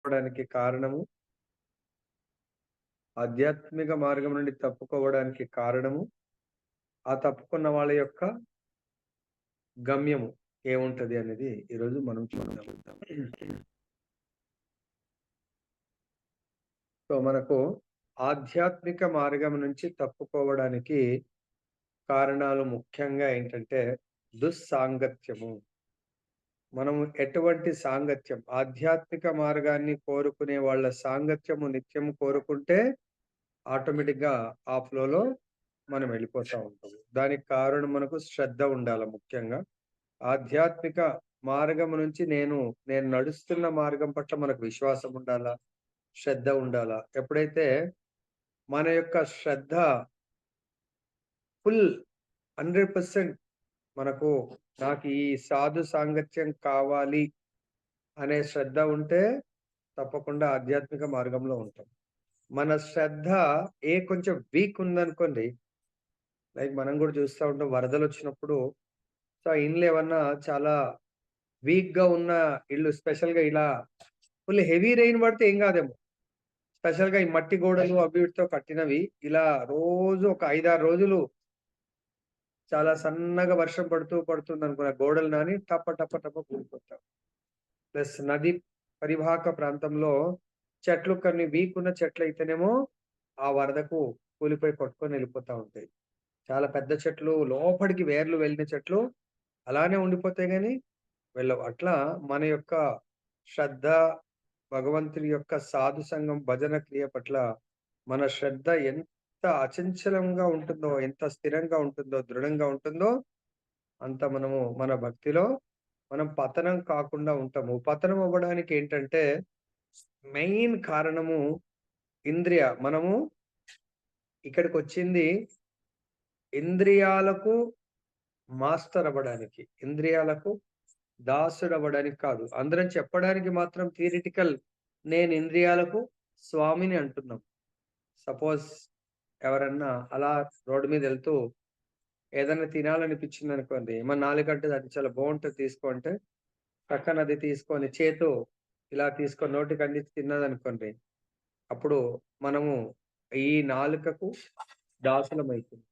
తప్పుకోవడానికి కారణము, ఆధ్యాత్మిక మార్గం నుండి తప్పుకోవడానికి కారణము, ఆ తప్పుకున్న వాళ్ళ యొక్క గమ్యము ఏముంటది అనేది ఈరోజు మనం చూద్దాం. సో, మనకు ఆధ్యాత్మిక మార్గం నుంచి తప్పుకోవడానికి కారణాలు ముఖ్యంగా ఏంటంటే దుస్సాంగత్యము. మనం ఎటువంటి సాంగత్యం, ఆధ్యాత్మిక మార్గాన్ని కోరుకునే వాళ్ళ సాంగత్యము నిత్యం కోరుకుంటే ఆటోమేటిక్‌గా ఆ ఫ్లోలో మనం వెళ్ళిపోతా ఉంటాము. దానికి కారణం మనకు శ్రద్ధ ఉండాల ముఖ్యంగా. ఆధ్యాత్మిక మార్గం నుంచి నేను నడుస్తున్న మార్గం పట్ల మనకు విశ్వాసం ఉండాలా, శ్రద్ధ ఉండాలా. ఎప్పుడైతే మన యొక్క శ్రద్ధ ఫుల్ 100% మనకు నాకు ఈ సాధు సాంగత్యం కావాలి అనే శ్రద్ధ ఉంటే తప్పకుండా ఆధ్యాత్మిక మార్గంలో ఉంటాం. మన శ్రద్ధ కొంచెం వీక్ ఉందనుకోండి, లైక్ మనం గూడా చూస్తా ఉంటాం వరదలొచ్చినప్పుడు సో, ఆ ఇండ్లేమన్నా చాలా వీక్‌గా ఉన్న ఇల్లు స్పెషల్‌గా ఇలా ఫుల్ హెవీ రెయిన్ పడితే ఏం గాదేమో. స్పెషల్‌గా ఈ మట్టి గోడలు అవి వీటితో కట్టినవి ఇలా రోజు ఒక 5, 6 రోజులు చాలా సన్నగా వర్షం పడుతుందనుకో ఆ గోడలు నాని టప టప టప కూలిపోతాయి. ప్లస్ నది పరివాహక ప్రాంతంలో చెట్లు కొన్ని వీక్ ఉన్న చెట్లయితేనేమో ఆ వరదకు కూలిపోయి కొట్టుకొని వెళ్ళిపోతా ఉంటాయి. చాలా పెద్ద చెట్లు లోపలికి వేర్లు వెళ్ళిన చెట్లు అలానే ఉండిపోతాయి గానీ వెళ్ళవు. అట్లా మన యొక్క శ్రద్ధ, భగవంతుని యొక్క సాధు సంఘం, భజన క్రియ పట్ల మన శ్రద్ధ ఎంత అచంచలంగా ఉంటుందో, ఎంత స్థిరంగా ఉంటుందో, దృఢంగా ఉంటుందో, అంత మనము మన భక్తిలో మనం పతనం కాకుండా ఉంటాము. పతనం అవ్వడానికి ఏంటంటే మెయిన్ కారణము మనము ఇక్కడికొచ్చింది ఇంద్రియాలకు మాస్టర్ అవ్వడానికి. ఇంద్రియాలకు దాసుడవ్వడానికి కాదు. అందరం చెప్పడానికి మాత్రం థియరిటికల్ నేను ఇంద్రియాలకు స్వామిని అంటున్నాం. సపోజ్ ఎవరన్నా అలా రోడ్డు మీద ఎళ్తూ ఏదన్నా తినాలనిపించిందనుకోండి, మన నాలుకంటే అది చాలా బావుంటది తీసుకో అంటే, పక్కన అది తీసుకొని ఇలా తీసుకొని నోటికి అందించి తిన్నదనుకోండి, అప్పుడు మనము ఈ నాలుకకు దాసులమైతున్నాం.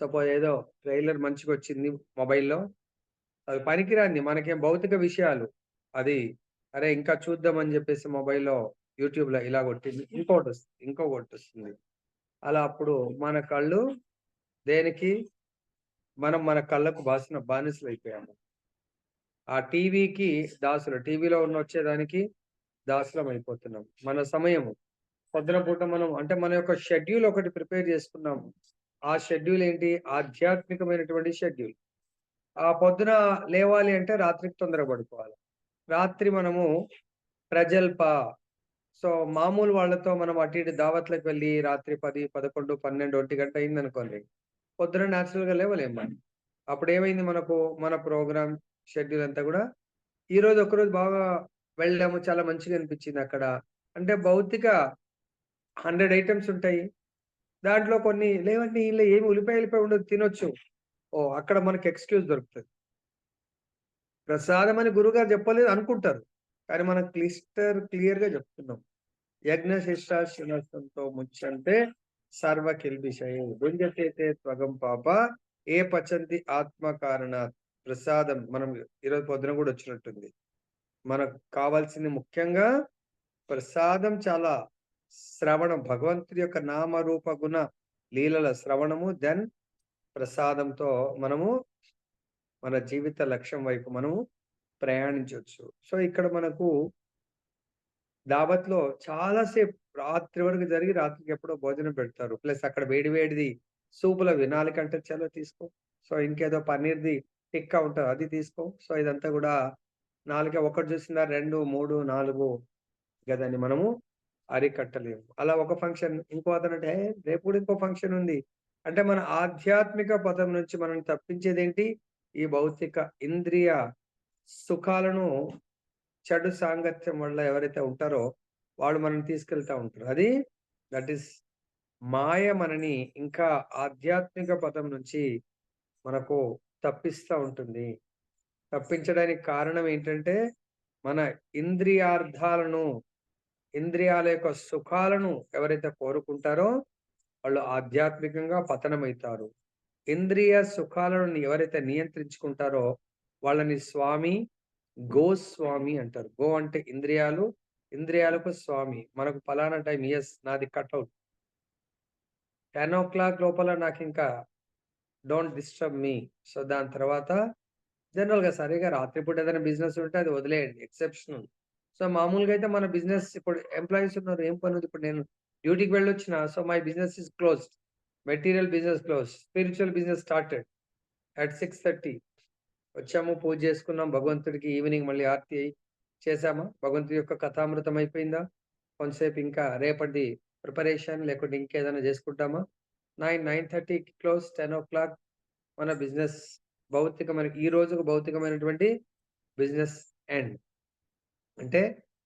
సపోజ్ ఏదో ట్రైలర్ మంచిగొచ్చింది మొబైల్‌లో అది పనికిరానిది. మనకేం భౌతిక విషయాలు. అది అరే! ఇంకా చూద్దామని జెప్పేసి మొబైల్‌లో యూట్యూబ్‌లో ఇలా కొట్టింది. ఇంకొకటొస్తుంది. అలా అప్పుడు మన కళ్ళు దేనికి మన కళ్ళకు బానిసలైపోయాము. ఆ టీవీకి టీవీలో వచ్చేదానికి దాసులమైపోతున్నాం. మన సమయము పొద్దున పూట మనం అంటే మన యొక్క షెడ్యూల్ ఒకటి ప్రిపేర్ చేసుకున్నాము. ఆ షెడ్యూల్ ఏంటి? ఆధ్యాత్మికమైనటువంటి షెడ్యూల్. ఆ పొద్దున లేవాలి అంటే రాత్రికి తొందరగా పడుకోవాలి. రాత్రి మనము ప్రజల్ప సో, మామూలు వాళ్ళతో మనం అటు ఇటు దావత్‌లకి వెళ్లి రాత్రి 10, 11, 12, 1 గంట అయిందనుకోండి. పొద్దున నేచురల్‌గా లేవలేము మనం. అప్పుడేమైంది మనకు మన ప్రోగ్రామ్ షెడ్యూల్ అంతా గూడా ఈరోజు ఒకరోజు బాగా వెళ్ళాము. చాలా మంచిగా అనిపించిందక్కడ. అంటే భౌతిక 100 ఐటెమ్స్ ఉంటాయి. దాంట్లో కొన్ని లేవండి ఈళ్ళ ఏమి ఉల్లిపాయ ఉండదు తినొచ్చు. ఓహ్! అక్కడ మనకి ఎక్స్‌క్యూజ్ దొరుకుతది. ప్రసాదమని గురువుగారు చెప్పలేదు అనుకుంటారు. కానీ మనం క్లియర్‌గా చెప్తున్నాం. యజ్ఞశిష్టాశినస్తంతో ముచ్యంతే సర్వ కిల్బిషయే భుంజతే తే త్వగం పాప ఏ పచంతి ఆత్మ కారణాత్ ప్రసాదం మనం ఈరోజు పొద్దున గూడా వచ్చినట్టుంది. మనకు కావాల్సింది ముఖ్యంగా ప్రసాదం చాలా శ్రవణం భగవంతుడి యొక్క నామ రూప గుణ లీలల శ్రవణము ప్రసాదంతో మనము మన జీవిత లక్ష్యం వైపు మనము ప్రయాణించొచ్చు. సో, ఇక్కడ మనకు దావత్‌లో చాలా సేపు రాత్రి వరకు జరిగి రాత్రికి ఎప్పుడో భోజనం పెడతారు. ప్లస్ అక్కడ వేడి వేడిది సూపులవి 4 గంటలు చలో తీసుకో. సో, ఇంకేదో పన్నీర్‌ది టిక్కా ఉంటది అది తీసుకో. సో, ఇదంతా గూడా నాలుక ఒకటి చూసిందా 2, 3, 4 ఇక దాన్ని మనము అరికట్టలేము. అలా ఒక ఫంక్షన్ ఇంకో అతనంటే రేపు కూడా ఇంకో ఫంక్షన్ ఉంది. అంటే మన ఆధ్యాత్మిక పదం నుంచి మనల్ని తప్పించేదేంటి? ఈ భౌతిక ఇంద్రియ సుఖాలను చెడు సాంగత్యం వల్ల ఎవరైతే ఉంటారో వాళ్ళు మనల్ని తీసుకెళ్తా ఉంటారు. దట్ ఈస్ మాయ మనని ఇంకా ఆధ్యాత్మిక పదం నుంచి మనకు తప్పిస్తా ఉంటుంది. తప్పించడానికి కారణం ఏంటంటే మన ఇంద్రియార్థాలను ఇంద్రియాల యొక్క సుఖాలను ఎవరైతే కోరుకుంటారో వాళ్ళు ఆధ్యాత్మికంగా పతనమైతారు. ఇంద్రియ సుఖాలను ఎవరైతే నియంత్రించుకుంటారో వాళ్ళని స్వామి, గోస్వామి అంటారు. గో అంటే ఇంద్రియాలు, ఇంద్రియాలకు స్వామి. మనకు పలానా టైం యెస్ నాది కటౌట్. 10:00 లోపల నాకింకా డోంట్ డిస్టర్బ్ మీ. సో, దాని తర్వాత జనరల్‌గా సరిగ్గా రాత్రిపూట ఏదైనా బిజినెస్ ఉంటే అది వదిలేయండి. ఎక్సెప్షనల్. సో, మామూలుగా అయితే మన బిజినెస్ ఇప్పుడు ఎంప్లాయీస్ ఉన్నారు. ఏం పనుంది? ఇప్పుడు నేను డ్యూటీకి వెళ్ళొచ్చిన. So, my business is closed. Material business closed. Spiritual business started at 6:30. వచ్చాము, పూజ చేసుకున్నాం. భగవంతుడికి ఈవినింగ్ మళ్ళీ ఆరతి చేశామా? భగవంతుడి యొక్క కథామృతం అయిపోయిందా? కొంతసేపు ఇంకా రేపటిది ప్రిపరేషన్ లేకుంటే ఇంకేదైనా చేసుకుంటామా? 9:30కి క్లోజ్. 10:00 మన బిజినెస్ భౌతికమైన ఈ రోజుకు భౌతికమైనటువంటి బిజినెస్ ఎండ్. అంటే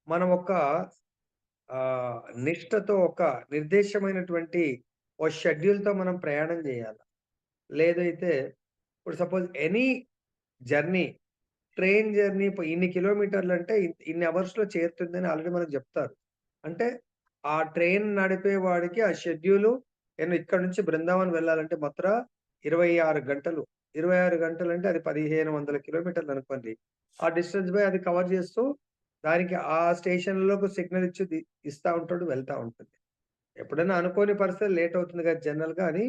మనం ఒక ఆహ్, నిష్టతో ఒక నిర్దేశమైనటువంటి ఓ షెడ్యూల్‌తో మనం ప్రయాణం చేయాల. లేదైతే ఇప్పుడు suppose any journey, train journey ఇన్ని కిలోమీటర్లంటే ఇన్ని అవర్స్‌లో చేరుతుందని ఆల్రెడీ మనకు జెప్తారు. అంటే ఆ ట్రైన్ నడిపే వాడికి ఆ షెడ్యూలు నేను ఇక్కడి నుంచి బృందావన్ వెళ్ళాలంటే మథుర 26 గంటలు. 26 గంటలంటే అది 1500 కిలోమీటర్లనుకోండి. ఆ డిస్టెన్స్ బై అది కవర్ చేస్తూ దానికి ఆ స్టేషన్‌లోకి సిగ్నల్ ఇస్తా ఉంటాడు. వెళ్తా ఉంటుంది. ఎప్పుడైనా అనుకోని పరిస్థితి లేట్ అవుతుంది కదా! జనరల్‌గా అని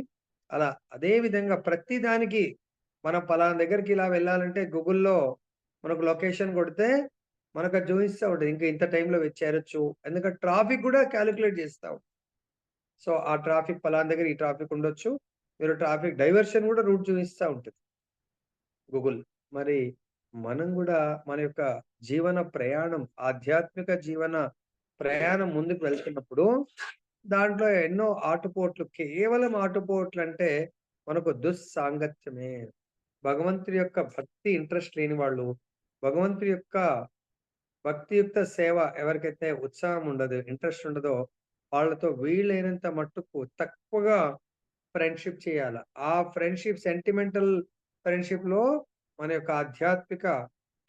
అలా. అదే విధంగా ప్రతి దానికి మనం పలానా దగ్గరికి ఇలా వెళ్ళాలంటే గూగుల్‌లో మనకు లొకేషన్ కొడితే మనకది చూయిస్తా ఉంటది. ఇంకా ఇంత టైంలో చేరొచ్చు. ఎందుకంటే ట్రాఫిక్ గూడా కాలిక్యులేట్ చేస్తా ఉంటది. సో, ఆ ట్రాఫిక్ పలానా దగ్గర ఈ ట్రాఫిక్ ఉండొచ్చు. మీరు ట్రాఫిక్ డైవర్షన్ గూడా రూట్ చూయిస్తా ఉంటది గూగుల్. మరి మనం గూడా మన యొక్క జీవన ప్రయాణం, ఆధ్యాత్మిక జీవన ప్రయాణం ముందుకు వెళ్తున్నప్పుడు దాంట్లో ఎన్నో ఆటుపోట్లు, కేవలం ఆటుపోట్లంటే మనకు దుస్సాంగత్యమే. భగవంతుడి యొక్క భక్తి ఇంట్రెస్ట్ లేని వాళ్ళు, భగవంతుడి యొక్క భక్తియుక్త సేవ ఎవరికైతే ఉత్సాహం ఉండదు, ఇంట్రెస్ట్ ఉండదో, వాళ్ళతో వీలైనంత మట్టుకు తక్కువగా ఫ్రెండ్‌షిప్ చేయాల. ఆ ఫ్రెండ్‌షిప్ సెంటిమెంటల్ ఫ్రెండ్‌షిప్‌లో మన యొక్క ఆధ్యాత్మిక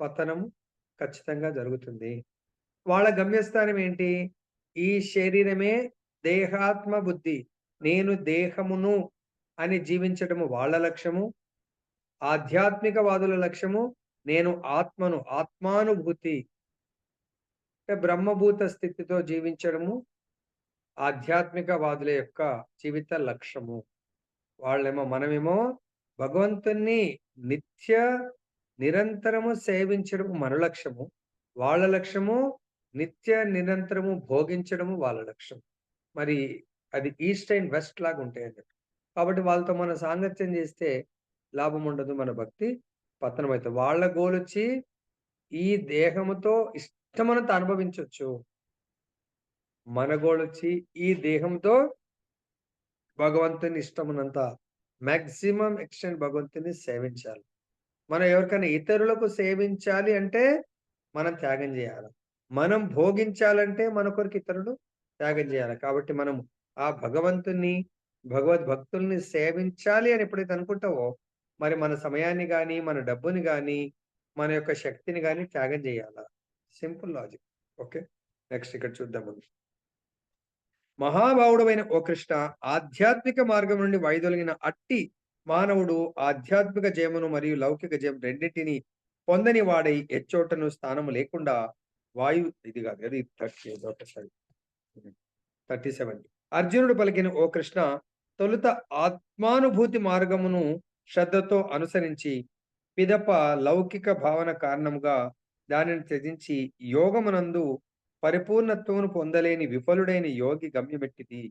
పతనం ఖచ్చితంగా జరుగుతుంది. వాళ్ళ గమ్యస్థానం ఏంటి? ఈ శరీరమే దేహాత్మ బుద్ధి. నేను దేహమును అని జీవించటము వాళ్ళ లక్ష్యము. ఆధ్యాత్మికవాదుల లక్ష్యము నేను ఆత్మను, ఆత్మానుభూతి అంటే బ్రహ్మభూత స్థితితో జీవించడము ఆధ్యాత్మికవాదుల యొక్క జీవిత లక్ష్యము. మనమేమో భగవంతుణ్ణి నిత్య నిరంతరము సేవించడము మన లక్ష్యము. వాళ్ళ లక్ష్యము నిత్య నిరంతరము భోగించడము వాళ్ళ లక్ష్యం. మరి అది ఈస్ట్ అండ్ వెస్ట్ లాగుంటాయన్నట్టు. కాబట్టి వాళ్ళతో మనం సాంగత్యం చేస్తే లాభం ఉండదు. మన భక్తి పతనమైతది. వాళ్ళ గోలొచ్చి ఈ దేహముతో ఇష్టమనంత అనుభవించొచ్చు. మన గోలొచ్చి ఈ దేహంతో భగవంతుని ఇష్టమున్నంత మాక్సిమం ఎక్స్‌టెంట్ భగవంతుని సేవించాలి. మనం ఎవరికైనా ఇతరులకు సేవించాలి అంటే మనం త్యాగం జేయాల. మనం భోగించాలంటే మన కొరకు ఇతరులు త్యాగం జేయాలి. కాబట్టి మనం ఆ భగవంతుని, భగవద్భక్తుల్ని సేవించాలి అని ఎప్పుడైతే అనుకుంటావో, మరి మన సమయాన్ని గాని, మన డబ్బుని గాని, మన యొక్క శక్తిని గాని త్యాగం జేయాల. Simple logic. ఓకే. నెక్స్ట్ ఇక్కడ చూద్దామండి. మహాభావుడవైన ఓ కృష్ణ, ఆధ్యాత్మిక మార్గం నుండి వైదొలిగిన అట్టి మానవుడు ఆధ్యాత్మిక జయమును మరియు లౌకిక జయం రెండింటిని పొందని వాడై ఎచ్చోటను స్థానము లేకుండా ఇది కాదు అది 37. అర్జునుడు పలికిన ఓ కృష్ణ, తొలుత ఆత్మానుభూతి మార్గమును శ్రద్ధతో అనుసరించి పిదప లౌకిక భావన కారణముగా దానిని త్యజించి యోగమునందు పరిపూర్ణత్వమును పొందలేని విఫలుడైన యోగి గమ్యమెట్టిది.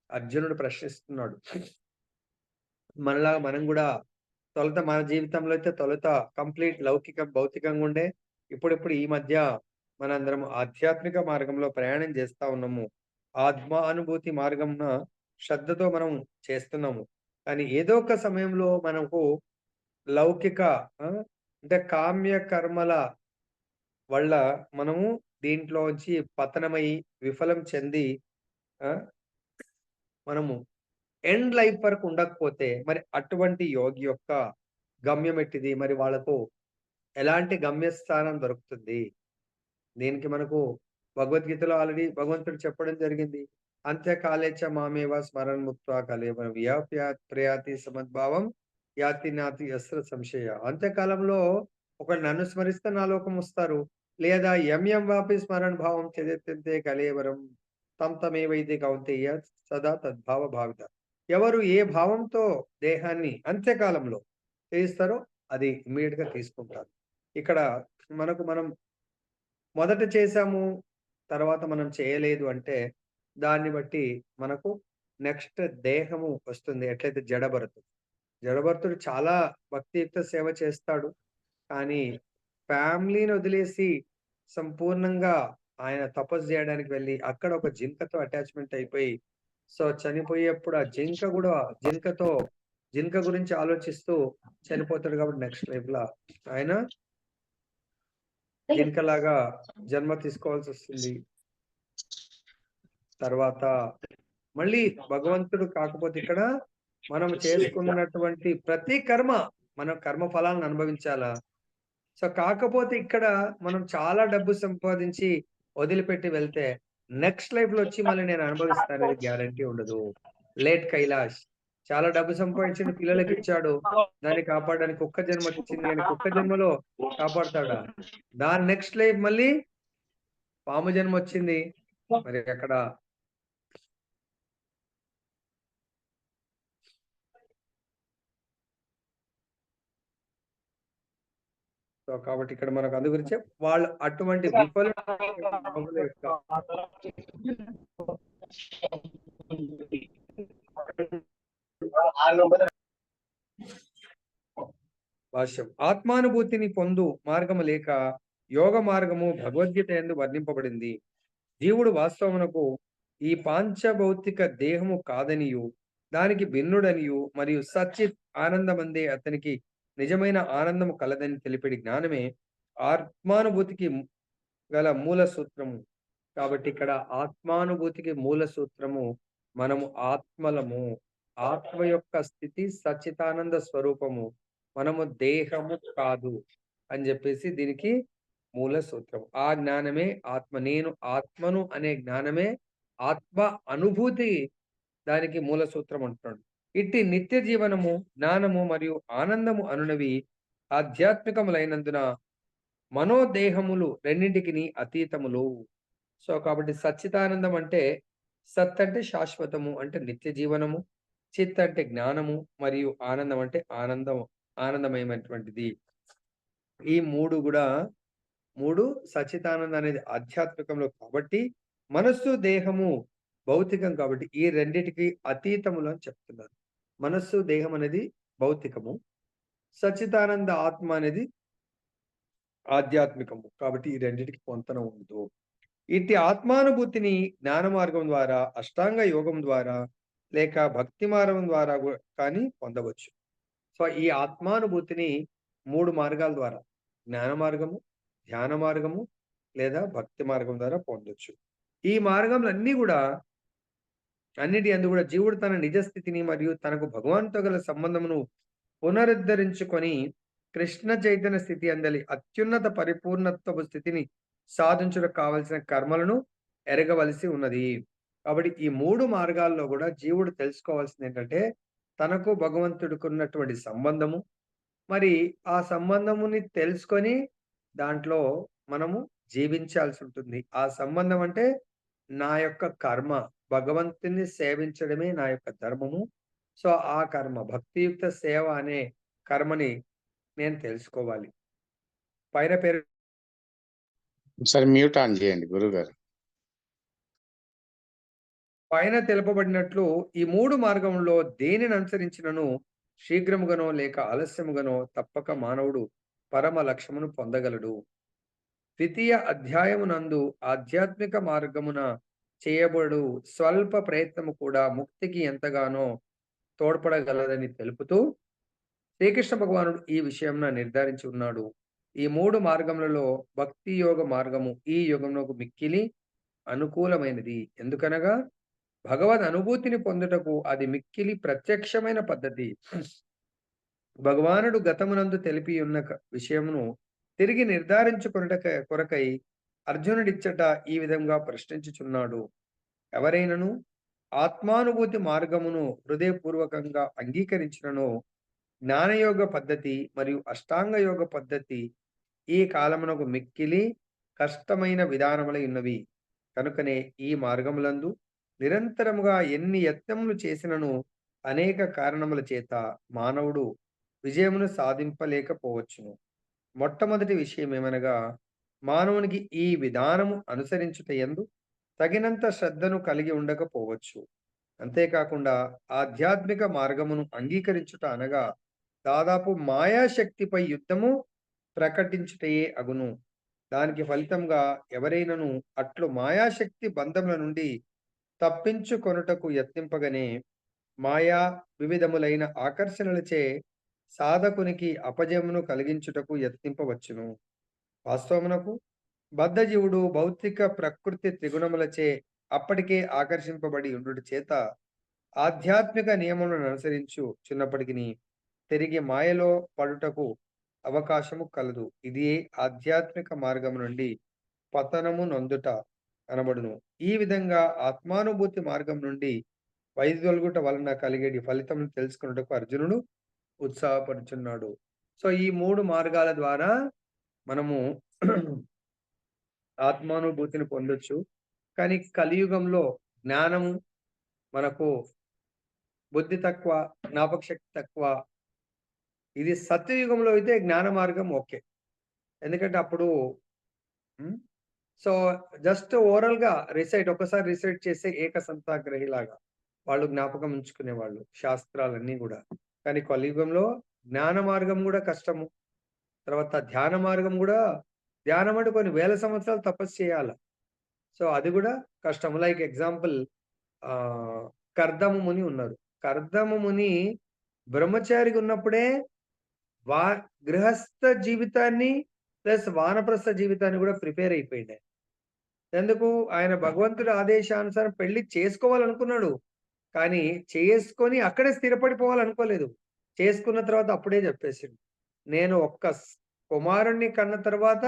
అర్జునుడు ప్రశ్నిస్తున్నాడు. మనలాగా మనం గూడా మన జీవితంలో అయితే తొలుత కంప్లీట్ లౌకికం, భౌతికంగా ఉండే ఇప్పుడిప్పుడు ఈ మధ్య మనందరం ఆధ్యాత్మిక మార్గంలో ప్రయాణం చేస్తా ఉన్నాము. ఆత్మానుభూతి మార్గంన శ్రద్ధతో మనం చేస్తున్నాము. కానీ ఏదో ఒక సమయంలో మనకు లౌకిక ఆ! అంటే కామ్య కర్మల వల్ల మనము దీంట్లోంచి పతనమై, విఫలం చెంది ఆ! మనము ఎండ్ లైఫ్ వరకు ఉండకపోతే, మరి అటువంటి యోగి యొక్క గమ్యం ఎట్టిది? మరి వాళ్ళకు ఎలాంటి గమ్యస్థానం దొరుకుతుంది? దీనికి మనకు భగవద్గీతలో ఆల్రెడీ భగవంతుడు చెప్పడం జరిగింది. అంత్యకాలేచ మామేవ స్మరణ్ముక్త్వా కలేవరం ప్రయాతి సమద్భావం యాతి నాతి యస్ర సంశయ. అంత్యకాలంలో ఒకడు నన్ను స్మరిస్తే నా లోకమొస్తారు. లేదా యం వాపి స్మరణ భావం చదిత్యంతే కలేవరం తం తమేవైతే కౌంతేయ సదా తద్భావ భావిత. ఎవరు ఏ భావంతో దేహాన్ని అంత్యకాలంలో చేయిస్తారో అది ఇమ్మీడియేట్‌గా తీసుకుంటారు. ఇక్కడ మనం మొదట చేశాము, తర్వాత మనం చేయలేదు అంటే, దాన్ని బట్టి మనకు నెక్స్ట్ దేహము వస్తుంది. ఎట్లయితే జడభరతుడు. జడభరతుడు చాలా భక్తియుక్త సేవ చేస్తాడు. కానీ ఫ్యామిలీని వదిలేసి సంపూర్ణంగా ఆయన తపస్సు జేయడానికి వెళ్లి, అక్కడ ఒక జింకతో అటాచ్‌మెంట్ అయిపోయి, సో, చనిపోయేప్పుడు ఆ జింక గురించి ఆలోచిస్తూ చనిపోతాడు కాబట్టి నెక్స్ట్ లైఫ్‌ల ఆయన జింకలాగా జన్మ తీసుకోవాల్సొస్తుంది. తర్వాత మళ్ళీ భగవంతుడు కాకపోతే ఇక్కడ మనం చేసుకున్నటువంటి ప్రతి కర్మ, మనం కర్మ ఫలాలను అనుభవించాలా? సో, కాకపోతే ఇక్కడ మనం చాలా డబ్బు సంపాదించి వదిలిపెట్టి వెళ్తే, నెక్స్ట్ లైఫ్‌లో వచ్చి మళ్ళీ నేను అనుభవిస్తాననేది గ్యారంటీ ఉండదు. లేట్ కైలాష్ చాలా డబ్బు సంపాదించిండు, పిల్లలకిచ్చాడు. దాన్ని కాపాడడానికి కుక్క జన్మొచ్చింది అని కుక్క జన్మలో కాపాడతాడా? దాని నెక్స్ట్ లైఫ్ మళ్ళీ పాము జన్మొచ్చింది. మరి అక్కడ సో, కాబట్టి ఇక్కడ మనకు అందు గురించే వాళ్ళు అటువంటి విఫలమైన యొక్క భాష్యం. ఆత్మానుభూతిని పొందు మార్గము లేక యోగ మార్గము భగవద్గీత యందు వర్ణింపబడింది. జీవుడు వాస్తవమునకు ఈ పాంచభౌతిక దేహము కాదనియు, దానికి భిన్నుడనియు మరియు సచ్చిత్ ఆనందమందే అతనికి నిజమైన ఆనందము కలదని తెలిపిడి జ్ఞానమే ఆత్మానుభూతికి గల మూల సూత్రము. కాబట్టి ఇక్కడ ఆత్మానుభూతికి మూల సూత్రము మనము ఆత్మలము. ఆత్మ యొక్క స్థితి సచ్చితానంద స్వరూపము. మనము దేహము కాదు అని జెప్పేసి దీనికి మూల సూత్రం. ఆ జ్ఞానమే ఆత్మ. నేను ఆత్మను అనే జ్ఞానమే ఆత్మ అనుభూతి దానికి మూల సూత్రం అంటున్నాడు. ఇట్టి నిత్య జీవనము, జ్ఞానము మరియు ఆనందము అనునవి ఆధ్యాత్మికములైనందున మనోదేహములు రెండింటికిని అతీతములు. సో, కాబట్టి సచ్చిదానందం అంటే సత్ అంటే శాశ్వతము అంటే నిత్య జీవనము. చిత్ అంటే జ్ఞానము మరియు ఆనందం అంటే ఆనందమయమైనటువంటిది. ఈ 3 గూడా 3 సచ్చిదానందం అనేది ఆధ్యాత్మికంలో కాబట్టి, మనస్సు, దేహము భౌతికం కాబట్టి ఈ రెండిటికి అతీతములు అని చెప్తున్నారు. మనస్సు, దేహం అనేది భౌతికము. సచ్చిదానంద ఆత్మ అనేది ఆధ్యాత్మికము. కాబట్టి ఈ రెండిటికి పొంతన ఉండదు. ఇట్టి ఆత్మానుభూతిని జ్ఞాన మార్గం ద్వారా, అష్టాంగ యోగం ద్వారా, లేక భక్తి మార్గం ద్వారా కానీ పొందవచ్చు. సో, ఈ ఆత్మానుభూతిని 3 మార్గాల ద్వారా జ్ఞాన మార్గము, ధ్యాన మార్గము లేదా భక్తి మార్గం ద్వారా పొందొచ్చు. ఈ మార్గములన్నీ గూడా అన్నిటి యందు గూడా జీవుడు తన నిజ స్థితిని మరియు తనకు భగవంతుతో గల సంబంధమును పునరుద్ధరించుకొని కృష్ణ చైతన్య స్థితి అందలి అత్యున్నత పరిపూర్ణత్వపు స్థితిని సాధించుటకు కావలసిన కర్మలను ఎరగవలసి ఉన్నది. కాబట్టి ఈ 3 మార్గాల్లో గూడా జీవుడు తెలుసుకోవాల్సిందేంటంటే, తనకు భగవంతుడికున్నటువంటి సంబంధము, మరి ఆ సంబంధముని తెలుసుకొని దాంట్లో మనము జీవించాల్సుంటుంది. ఆ సంబంధం అంటే నా యొక్క కర్మ. భగవంతుని సేవించడమే నా యొక్క ధర్మము. సో, ఆ కర్మ భక్తియుక్త సేవ అనే కర్మని నేను తెలుసుకోవాలి. పైన పేరు ఒకసారి మ్యూట్ ఆన్ చేయండి గురుగారు. పైన తెలుపబడినట్లు ఈ 3 మార్గంలో దేనిని అనుసరించినను శీఘ్రముగానో లేక ఆలస్యముగానో తప్పక మానవుడు పరమ లక్ష్యమును పొందగలడు. ద్వితీయ అధ్యాయమునందు ఆధ్యాత్మిక మార్గమున చేయబడు స్వల్ప ప్రయత్నము కూడా ముక్తికి ఎంతగానో తోడ్పడగలదని తెలుపుతూ శ్రీకృష్ణ భగవానుడు ఈ విషయంన నిర్ధారించి ఉన్నాడు. ఈ 3 మార్గములలో భక్తి యోగ మార్గము ఈ యుగమునకు మిక్కిలి అనుకూలమైనది. ఎందుకనగా భగవద్ అనుభూతిని పొందుటకు అది మిక్కిలి ప్రత్యక్షమైన పద్ధతి. భగవానుడు గతమునందు తెలిపి ఉన్న విషయమును తిరిగి నిర్ధారించుకొనుట కొరకై అర్జునుడిచ్చట ఈ విధంగా ప్రశ్నించుచున్నాడు. ఎవరైనను ఆత్మానుభూతి మార్గమును హృదయపూర్వకంగా అంగీకరించినను జ్ఞానయోగ పద్ధతి మరియు అష్టాంగ యోగ పద్ధతి ఈ కాలమునకు మిక్కిలి కష్టమైన విధానములై ఉన్నవి. కనుకనే ఈ మార్గములందు నిరంతరముగా ఎన్ని యత్నములు చేసినను అనేక కారణముల చేత మానవుడు విజయమును సాధింపలేకపోవచ్చును. మొట్టమొదటి విషయమేమనగా మానవునికి ఈ విధానము అనుసరించుట యందు తగినంత శ్రద్ధను కలిగి ఉండకపోవచ్చు. అంతేకాకుండా ఆధ్యాత్మిక మార్గమును అంగీకరించుట అనగా దాదాపు మాయాశక్తిపై యుద్ధము ప్రకటించుటయే అగును. దానికి ఫలితంగా ఎవరైనను అట్లు మాయాశక్తి బంధముల నుండి తప్పించుకొనుటకు యత్నింపగనే మాయా వివిధములైన ఆకర్షణలచే సాధకునికి అపజయమును కలిగించుటకు యత్నింపవచ్చును. వాస్తవమునకు బద్ధజీవుడు భౌతిక ప్రకృతి త్రిగుణములచే అప్పటికే ఆకర్షింపబడి ఉండుట చేత ఆధ్యాత్మిక నియమములను అనుసరించు చిన్నప్పటికి తిరిగి మాయలో పడుటకు అవకాశము కలదు. ఇది ఆధ్యాత్మిక మార్గం నుండి పతనము నొందుట అనబడును. ఈ విధంగా ఆత్మానుభూతి మార్గం నుండి వైదొలుగుట వలన కలిగేటి ఫలితం తెలుసుకున్నటకు అర్జునుడు ఉత్సాహపడుచున్నాడు. సో ఈ 3 మార్గాల ద్వారా మనము ఆత్మానుభూతిని పొందొచ్చు. కానీ కలియుగంలో జ్ఞానము మనకు బుద్ధి తక్కువ, జ్ఞాపక శక్తి తక్కువ. ఇది సత్యయుగంలో అయితే జ్ఞాన మార్గం ఓకే. ఎందుకంటే అప్పుడు హ్మ్. సో జస్ట్ ఓరల్‌గా ఒక్కసారి రిసైట్ చేసే ఏకసంతాగ్రహిలాగా వాళ్ళు జ్ఞాపకం ఉంచుకునేవాళ్ళు శాస్త్రాలన్నీ గూడా. కానీ కలియుగంలో జ్ఞాన మార్గం గూడా కష్టము. తర్వాత ధ్యాన మార్గం గూడా ధ్యానం అంటే కొన్ని వేల సంవత్సరాలు తపస్సు చేయాల. సో అది గూడా కష్టం. లైక్ ఎగ్జాంపుల్ ఆహ్, కర్దమ ముని ఉన్నారు. కర్దమ ముని బ్రహ్మచారిగా ఉన్నప్పుడే వా గృహస్థ జీవితాన్ని ప్లస్ వానప్రస్థ జీవితాన్ని గూడా ప్రిపేర్ అయిపోయిండు. ఎందుకు? ఆయన భగవంతుడి ఆదేశానుసారం పెళ్లి చేసుకోవాలనుకున్నాడు. కానీ చేసుకొని అక్కడే స్థిరపడిపోవాలనుకోలేదు. చేసుకున్న తర్వాత అప్పుడే జెప్పేసిండు. నేను ఒక్క కుమారుడిని కన్న తర్వాత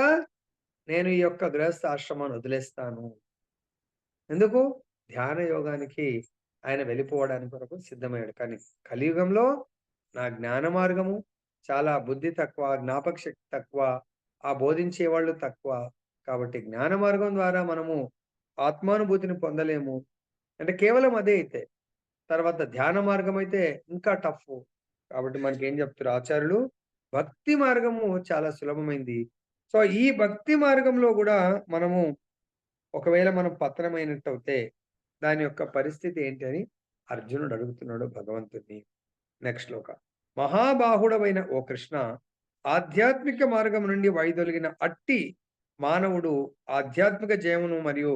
నేను ఈ యొక్క గృహస్థ ఆశ్రమాన్ని వదిలేస్తాను. ఎందుకు? ధ్యాన యోగానికి ఆయన వెళ్ళిపోవడానికి కొరకు సిద్ధమయ్యాడు. కానీ కలియుగంలో నా జ్ఞాన మార్గము చాలా బుద్ధి తక్కువ, జ్ఞాపక శక్తి తక్కువ, ఆ బోధించేవాళ్ళు తక్కువ. కాబట్టి జ్ఞాన మార్గం ద్వారా మనము ఆత్మానుభూతిని పొందలేము. అంటే కేవలం అదే అయితే. తర్వాత ధ్యాన మార్గం అయితే ఇంకా టఫ్. కాబట్టి మనకేం చెప్తారు ఆచార్యులు, భక్తి మార్గము చాలా సులభమైంది. సో, ఈ భక్తి మార్గంలో గూడా మనము ఒకవేళ మనం పతనమైనట్టయితే దాని యొక్క పరిస్థితి ఏంటి అని అర్జునుడు అడుగుతున్నాడు భగవంతుడిని. నెక్స్ట్ శ్లోక. మహాబాహుడవైన ఓ కృష్ణ, ఆధ్యాత్మిక మార్గం నుండి వైదొలిగిన అట్టి మానవుడు ఆధ్యాత్మిక జయమును మరియు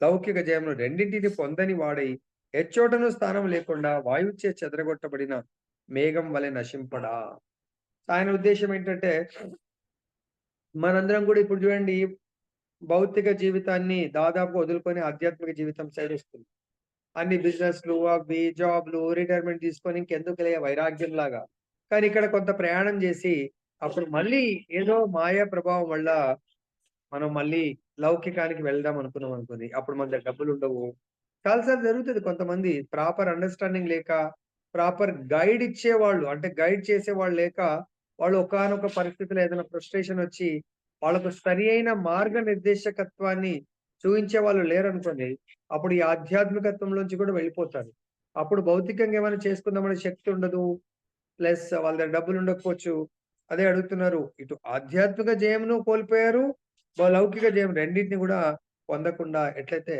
లౌకిక జయమును రెండింటిని పొందని వాడై ఎచ్చోటను స్థానం లేకుండా వాయువుచే చెదరగొట్టబడిన మేఘం వలె నశింపడా. ఆయన ఉద్దేశ్యం ఏంటంటే మనందరం కూడా ఇప్పుడు చూడండి భౌతిక జీవితాన్ని దాదాపు వదులుకొని ఆధ్యాత్మిక జీవితం సైడ్ వస్తుంది. అన్ని బిజినెస్‌లు, అవి జాబ్‌లు, రిటైర్మెంట్ తీసుకొని ఇంకెందుకులే వైరాగ్యంలాగా. కానీ ఇక్కడ కొంత ప్రయాణం చేసి, అప్పుడు మళ్ళీ ఏదో మాయా ప్రభావం వల్ల మనం మళ్ళీ లౌకికానికి వెళ్దాం అనుకున్నాం అనుకోండి. అప్పుడు మన దగ్గర డబ్బులుండవు. చాలా సార్లు జరుగుతది కొంతమంది ప్రాపర్ అండర్‌స్టాండింగ్ లేక, ప్రాపర్ గైడ్ ఇచ్చేవాళ్ళు అంటే గైడ్ చేసేవాళ్ళు లేక, వాళ్ళు ఒకానొక పరిస్థితిలో ఏదైనా ఫ్రస్ట్రేషన్ వచ్చి, వాళ్ళకు సరియైన మార్గనిర్దేశకత్వాన్ని చూయించే వాళ్ళు లేరనుకోండి. అప్పుడు ఈ ఆధ్యాత్మికత్వంలోంచి కూడా వెళ్ళిపోతారు. అప్పుడు భౌతికంగా ఏమైనా చేసుకుందామనే శక్తి ఉండదు. ప్లస్ వాళ్ళ దగ్గర డబ్బులు ఉండకపోవచ్చు. అదే అడుగుతున్నారు. ఇటు ఆధ్యాత్మిక జయమును కోల్పోయారు. లౌకిక జయం రెండిటిని గూడా పొందకుండా ఎట్లయితే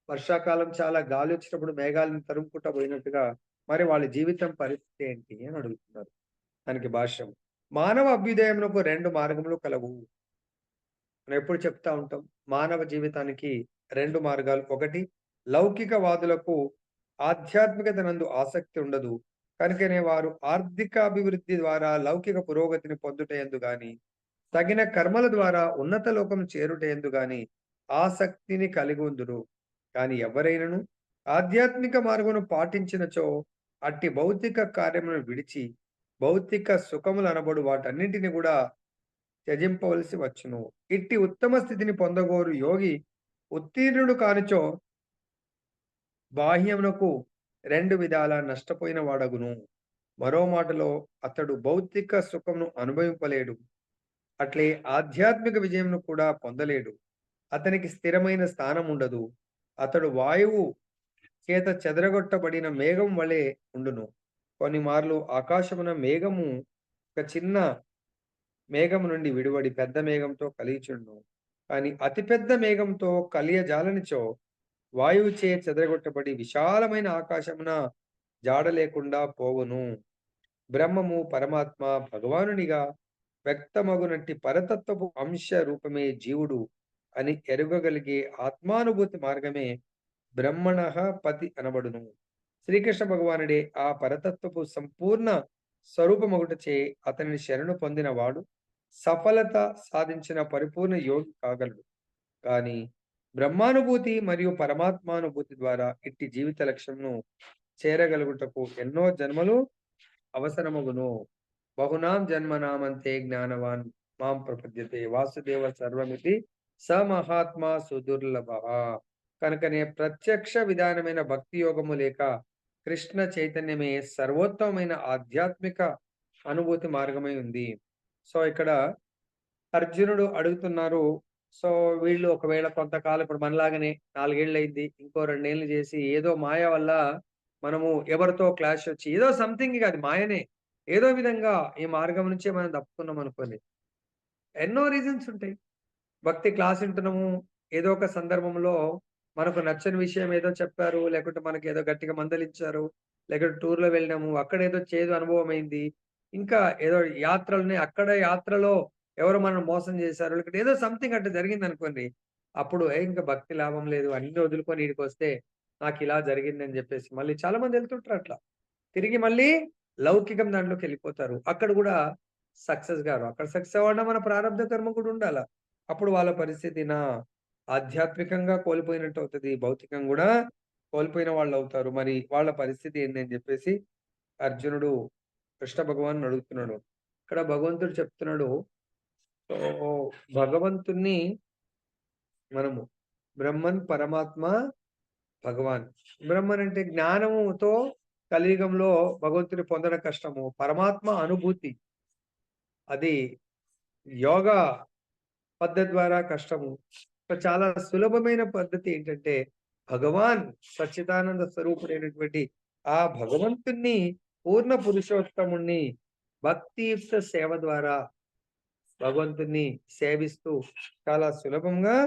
వర్షాకాలం చాలా గాలొచ్చినప్పుడు మేఘాలను తరుముకుంటా పోయినట్టుగా మరి వాళ్ళ జీవితం పరిస్థితి ఏంటి అని అడుగుతున్నారు. దానికి భాష్యం. మానవ అభ్యుదయమునకు 2 మార్గములు కలవు. మనం ఎప్పుడు చెప్తా ఉంటాం. మానవ జీవితానికి 2 మార్గాలు. ఒకటి లౌకికవాదులకు ఆధ్యాత్మికత నందు ఆసక్తి ఉండదు. కనుకనే వారు ఆర్థిక అభివృద్ధి ద్వారా లౌకిక పురోగతిని పొందుటయందు గాని, తగిన కర్మల ద్వారా ఉన్నత లోకం చేరుటయందు గాని ఆసక్తిని కలిగి ఉందురు. కానీ ఎవరైనను ఆధ్యాత్మిక మార్గమును పాటించినచో అట్టి భౌతిక కార్యములను విడిచి, భౌతిక సుఖములు అనబడు వాటన్నింటిని కూడా త్యజింపవలసి వచ్చును. ఇట్టి ఉత్తమ స్థితిని పొందగోరు యోగి ఉత్తీర్ణుడు కానిచో బాహ్యమునకు 2 విధాల నష్టపోయిన వాడగును. మరో మాటలో అతడు భౌతిక సుఖమును అనుభవింపలేడు. అట్లే ఆధ్యాత్మిక విజయమును కూడా పొందలేడు. అతనికి స్థిరమైన స్థానం ఉండదు. అతడు వాయువు చేత చెదరగొట్టబడిన మేఘం వలె ఉండును. కొన్ని మార్లు ఆకాశమున మేఘము ఒక చిన్న మేఘము నుండి విడివడి పెద్ద మేఘంతో కలియుచుండును. కానీ అతిపెద్ద మేఘంతో కలియజాలనిచో వాయువుచే చెదరగొట్టబడి విశాలమైన ఆకాశమున జాడ లేకుండా పోవును. బ్రహ్మము పరమాత్మ భగవానునిగా వ్యక్తమగునట్టి పరతత్వపు అంశ రూపమే జీవుడు అని ఎరుగగలిగే ఆత్మానుభూతి మార్గమే బ్రహ్మణః పతి అనబడును. శ్రీకృష్ణ భగవానుడే ఆ పరతత్వపు సంపూర్ణ స్వరూపమగుటచే అతనిని శరణు పొందిన వాడు సఫలత సాధించిన పరిపూర్ణ యోగి కాగలడు. కానీ బ్రహ్మానుభూతి మరియు పరమాత్మానుభూతి ద్వారా ఇట్టి జీవిత లక్ష్యంను చేరగలుగుటకు ఎన్నో జన్మలు అవసరమగును. బహునాం జన్మనామంతే జ్ఞానవాన్ మాం ప్రపద్యతే వాసుదేవ సర్వమితి స మహాత్మా సుదుర్లభ. కనుకనే ప్రత్యక్ష విధానమైన భక్తి యోగము లేక కృష్ణ చైతన్యమే సర్వోత్తమమైన ఆధ్యాత్మిక అనుభూతి మార్గమై ఉంది. సో ఇక్కడ అర్జునుడు అడుగుతున్నారు. సో వీళ్ళు ఒకవేళ కొంతకాలం ఇప్పుడు మనలాగానే 4 ఏళ్ళు అయింది. ఇంకో 2 ఏళ్ళు చేసి ఏదో మాయ వల్ల మనము ఎవరితో క్లాష్ వచ్చి ఏదో సంథింగ్ అది మాయనే. ఏదో విధంగా ఈ మార్గం నుంచే మనం తప్పుకున్నాం అనుకోండి. ఎన్నో రీజన్స్ ఉంటాయి. భక్తి క్లాస్ వింటున్నాము. ఏదో ఒక సందర్భంలో మనకు నచ్చని విషయం ఏదో చెప్పారు. లేకుంటే మనకేదో గట్టిగా మందలించారు. లేకుంటే టూర్‌లో వెళ్ళినాము. అక్కడేదో చేదు అనుభవం అయింది. ఇంకా ఏదో యాత్రలున్నాయి. అక్కడ యాత్రలో ఎవరో మనల్ని మోసం చేశారు. లేకుంటే ఏదో సంథింగ్ అట్లా జరిగిందనుకోండి. అప్పుడు ఇంక భక్తి లాభం లేదు. అన్నీ వదులుకొని ఈడికొస్తే నాకిలా జరిగిందని జెప్పేసి మళ్ళీ చాలా మంది ఎళ్తుంటారు అట్లా. తిరిగి మళ్ళీ లౌకికం దాంట్లోకెళ్ళిపోతారు. అక్కడ గూడా సక్సెస్ గారు. అక్కడ సక్సెస్ అవ్వడం మన ప్రారబ్ధ కర్మ కూడా ఉండాల. అప్పుడు వాళ్ళ పరిస్థితి ఆధ్యాత్మికంగా కోల్పోయినట్టు అవుతది. భౌతికంగా గూడా కోల్పోయిన వాళ్ళవుతారు. మరి వాళ్ళ పరిస్థితి ఏంది అని జెప్పేసి అర్జునుడు కృష్ణ భగవానుని అడుగుతున్నాడు. ఇక్కడ భగవంతుడు చెప్తున్నాడు. సో, భగవంతుడిని మనము బ్రహ్మన్ పరమాత్మ భగవాన్. బ్రహ్మన్ అంటే జ్ఞానముతో కలియుగంలో భగవంతుని పొందడం కష్టము. పరమాత్మ అనుభూతి. అది యోగా పద్ధతి ద్వారా కష్టము. చాలా సులభమైన పద్ధతి ఏంటంటే భగవాన్ సచ్చిదానంద స్వరూపుడైనటువంటి ఆ భగవంతుణ్ణి పూర్ణ పురుషోత్తముణ్ణి భక్తియుక్త సేవ ద్వారా భగవంతుణ్ణి సేవిస్తూ చాలా సులభంగా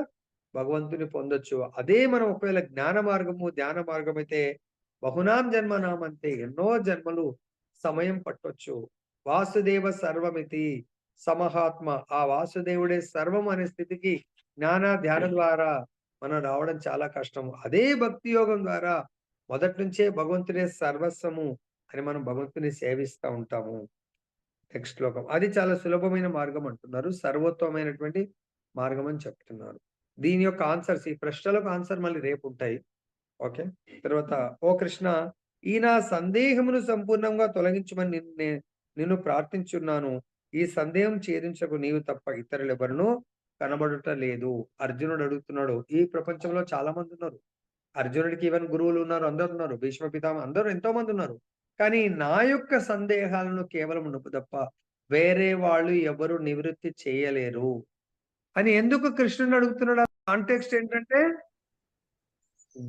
భగవంతుని పొందొచ్చు. అదే మనం ఒకవేళ జ్ఞాన మార్గము, ధ్యాన మార్గం అయితే బహునాం జన్మనామంతే ఎన్నో జన్మలు సమయం పట్టొచ్చు. వాసుదేవ సర్వమితి సమహాత్మ. ఆ వాసుదేవుడే సర్వం అనే స్థితికి జ్ఞాన, ధ్యాన ద్వారా మనం రావడం చాలా కష్టం. అదే భక్తి యోగం ద్వారా మొదటి నుంచే భగవంతుడే సర్వస్వము అని మనం భగవంతుని సేవిస్తా ఉంటాము. నెక్స్ట్ శ్లోకం. అది చాలా సులభమైన మార్గం అంటున్నారు. సర్వోత్తమమైనటువంటి మార్గం అని చెప్తున్నారు. దీని యొక్క ఆన్సర్స్ ఈ ప్రశ్నలకు ఆన్సర్ మళ్ళీ రేపుంటాయి. ఓకే. తర్వాత ఓ కృష్ణ ఈ నా సందేహమును సంపూర్ణంగా తొలగించమని నిన్ను ప్రార్థించున్నాను. ఈ సందేహం ఛేదించకు నీవు తప్ప ఇతరులెవరునూ కనబడుట లేదు. అర్జునుడు అడుగుతున్నాడు. ఈ ప్రపంచంలో చాలా మంది ఉన్నారు. అర్జునుడికి ఈవెన్ గురువులు ఉన్నారు. అందరూ ఉన్నారు. భీష్మ పితామహ అందరూ ఎంతో మంది ఉన్నారు. కానీ నా యొక్క సందేహాలను కేవలం నువ్వు తప్ప వేరే వాళ్ళు ఎవరు నివృత్తి చేయలేరు అని ఎందుకు కృష్ణుని అడుగుతున్నాడు? కాంటెక్స్ట్ ఏంటంటే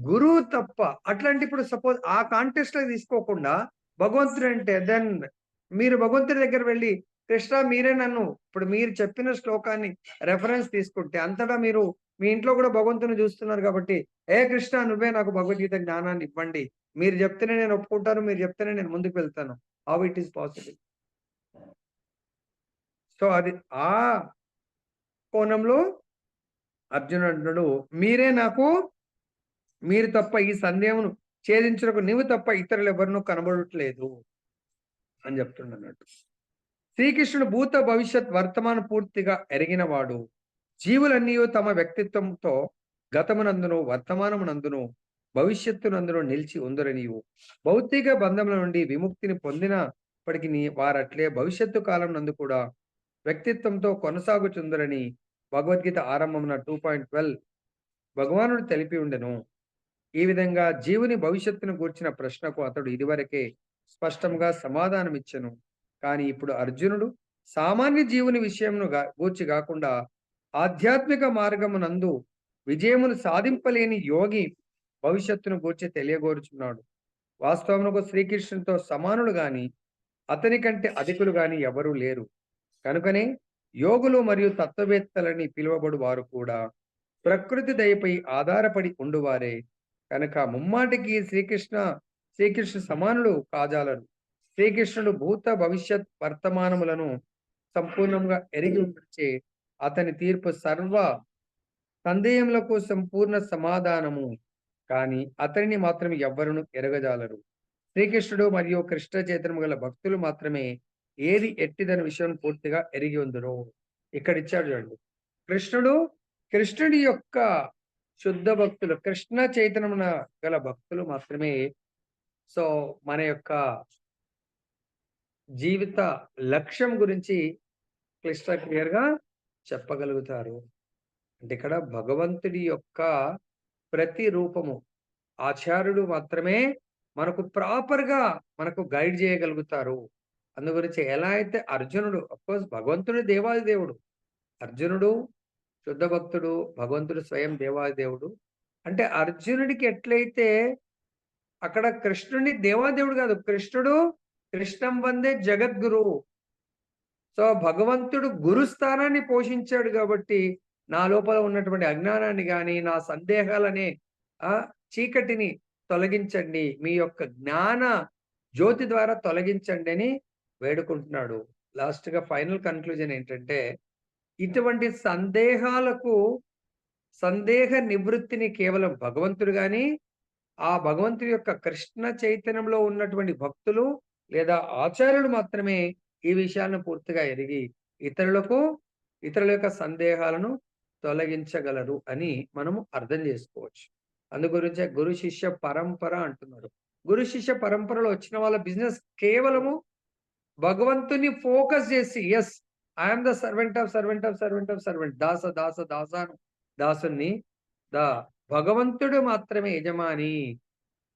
గురువు తప్ప. అట్లాంటి ఇప్పుడు సపోజ్ ఆ కాంటెక్స్ట్‌లో తీసుకోకుండా భగవంతుడు అంటే దెన్ మీరు భగవంతుడి దగ్గర వెళ్లి కృష్ణ మీరే నన్ను ఇప్పుడు మీరు చెప్పిన శ్లోకాన్ని రిఫరెన్స్ తీసుకుంటే అంతటా మీరు మీ ఇంట్లో కూడా భగవంతుని చూస్తున్నారు కాబట్టి, ఏ కృష్ణ నువ్వే నాకు భగవద్గీత జ్ఞానాన్ని ఇవ్వండి. మీరు చెప్తేనే నేను ఒప్పుకుంటాను. మీరు చెప్తేనే నేను ముందుకు వెళ్తాను. How it is possible? So అది ఆ కోణంలో అర్జునుడు అంటున్నాడు, మీరు తప్ప ఈ సందేహమును ఛేదించుటకు నీవు తప్ప ఇతరులు ఎవరినూ కనబడట్లేదు అని చెప్తుండన్నట్టు. శ్రీకృష్ణుడు భూత భవిష్యత్ వర్తమాన పూర్తిగా ఎరిగినవాడు. జీవులన్నీ తమ వ్యక్తిత్వంతో గతమునందును వర్తమానమునందును భవిష్యత్తునందును నిలిచి ఉందరనియు భౌతిక బంధముల నుండి విముక్తిని పొందినప్పటికీ వారట్లే భవిష్యత్తు కాలం నందు కూడా వ్యక్తిత్వంతో కొనసాగుచుందురని భగవద్గీత ఆరంభమున 2.12 భగవానుడు తెలిపి ఉండెను. ఈ విధంగా జీవుని భవిష్యత్తును గూర్చిన ప్రశ్నకు అతడు ఇదివరకే స్పష్టంగా సమాధానమిచ్చెను. కానీ ఇప్పుడు అర్జునుడు సామాన్య జీవుని విషయమును గూర్చి గాకుండా ఆధ్యాత్మిక మార్గమునందు విజయమును సాధింపలేని యోగి భవిష్యత్తును గూర్చి తెలియగోరుచున్నాడు. వాస్తవమునకు శ్రీకృష్ణునితో సమానులు గాని అతని కంటే అధికులు గాని ఎవరూ లేరు. కనుకనే యోగులు మరియు తత్వవేత్తలని పిలువబడు వారు కూడా ప్రకృతి దయపై ఆధారపడి ఉండువారే. కనుక ముమ్మాటికి శ్రీకృష్ణ సమానులు కాజాలరు. శ్రీకృష్ణుడు భూత భవిష్యత్ వర్తమానములను సంపూర్ణంగా ఎరిగి ఉంచే అతని తీర్పు సర్వ సందేహములకు సంపూర్ణ సమాధానము. కానీ అతనిని మాత్రం ఎవ్వరును ఎరగజాలరు. శ్రీకృష్ణుడు మరియు కృష్ణ చైతన్యము గల భక్తులు మాత్రమే ఏది ఎట్టిదని విషయం పూర్తిగా ఎరిగి ఉందరో. ఇక్కడ ఇచ్చాడు చూడండి. కృష్ణుడి యొక్క శుద్ధ భక్తులు, కృష్ణ చైతన్యమున గల భక్తులు మాత్రమే సో మన యొక్క జీవిత లక్ష్యం గురించి క్లియర్ గా చెప్పగలుగుతారు. అంటే ఇక్కడ భగవంతుడి యొక్క ప్రతి రూపము ఆచార్యుడు మాత్రమే మనకు ప్రాపర్ గా మనకు గైడ్ చేయగలుగుతారు. అందు గురించి ఎలా అయితే అర్జునుడు అఫ్కోర్స్ భగవంతుడు దేవాది దేవుడు, అర్జునుడు శుద్ధ భక్తుడు, భగవంతుడు స్వయం దేవాది దేవుడు. అంటే అర్జునుడికి ఎట్లయితే అక్కడ కృష్ణుడిని దేవాదేవుడు కాదు, కృష్ణుడు కృష్ణం వందే జగద్గురువు. సో భగవంతుడు గురు స్థానాన్ని పోషించాడు కాబట్టి నా లోపల ఉన్నటువంటి అజ్ఞానాన్ని కానీ నా సందేహాలనే చీకటిని తొలగించండి, మీ యొక్క జ్ఞాన జ్యోతి ద్వారా తొలగించండి అని వేడుకుంటున్నాడు. లాస్ట్ గా ఫైనల్ కన్క్లూజన్ ఏంటంటే ఇటువంటి సందేహ నివృత్తిని కేవలం భగవంతుడు గాని ఆ భగవంతుడి యొక్క కృష్ణ చైతన్యంలో ఉన్నటువంటి భక్తులు లేదా ఆచార్యులు మాత్రమే ఈ విషయాలను పూర్తిగా ఎరిగి ఇతరుల యొక్క సందేహాలను తొలగించగలరు అని మనము అర్థం చేసుకోవచ్చు. అందు గురించే గురు శిష్య పరంపర అంటున్నారు. గురు శిష్య పరంపరలో వచ్చిన వాళ్ళ బిజినెస్ కేవలము భగవంతుని ఫోకస్ చేసి yes I am the servant of servant దాసుని భగవంతుడు మాత్రమే యజమాని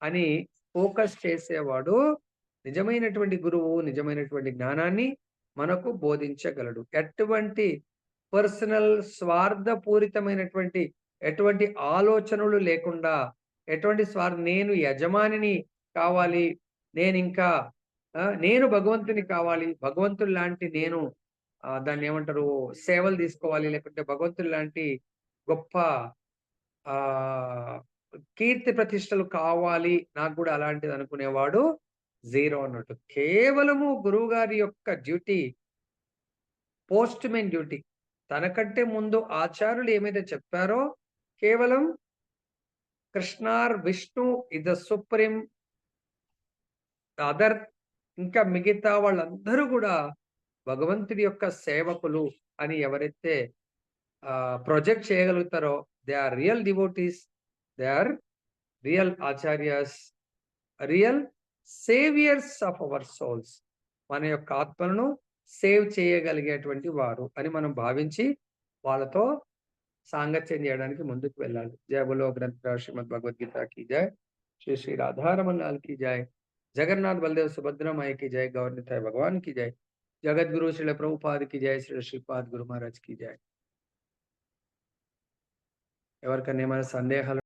అని ఫోకస్ చేసేవాడు నిజమైనటువంటి గురువు, నిజమైనటువంటి జ్ఞానాన్ని మనకు బోధించగలడు. ఎటువంటి పర్సనల్ స్వార్థపూరితమైనటువంటి ఎటువంటి ఆలోచనలు లేకుండా, ఎటువంటి నేను యజమానిని కావాలి, నేను భగవంతుని కావాలి, భగవంతుడు లాంటి నేను దాన్ని ఏమంటారు సేవలు తీసుకోవాలి, లేకుంటే భగవంతుడు లాంటి గొప్ప కీర్తి ప్రతిష్టలు కావాలి నాకు కూడా అలాంటిది అనుకునేవాడు జీరో అన్నట్టు. కేవలము గురువు గారి యొక్క డ్యూటీ పోస్ట్ మెన్ డ్యూటీ. తనకంటే ముందు ఆచార్యులు ఏమైతే చెప్పారో కేవలం Krishna or Vishnu is the supreme, other ఇంకా మిగతా వాళ్ళందరూ కూడా భగవంతుడి యొక్క సేవకులు అని ఎవరైతే ప్రొజెక్ట్ చేయగలుగుతారో they are real devotees, they are real acharyas, real saviours of our souls. మన యొక్క ఆత్మలను సేవ్ చేయగలిగేటువంటి వారు అని మనం భావించి వాళ్ళతో సాంగత్యం చేయడానికి ముందుకు వెళ్ళాలి. జయ బోలో గ్రంథ శ్రీమద్ భగవద్గీత की जय, श्री श्री राधारमण लाल की जय, जगन्नाथ बलदेव सुभद्रा माई की जय, गौरनिताय भगवान की जय, जगत गुरु श्री प्रभुपाद की जय, श्री श्रीपाद गुरु महाराज की जय. ఎవరికైనా ఏమైనా సందేహాలు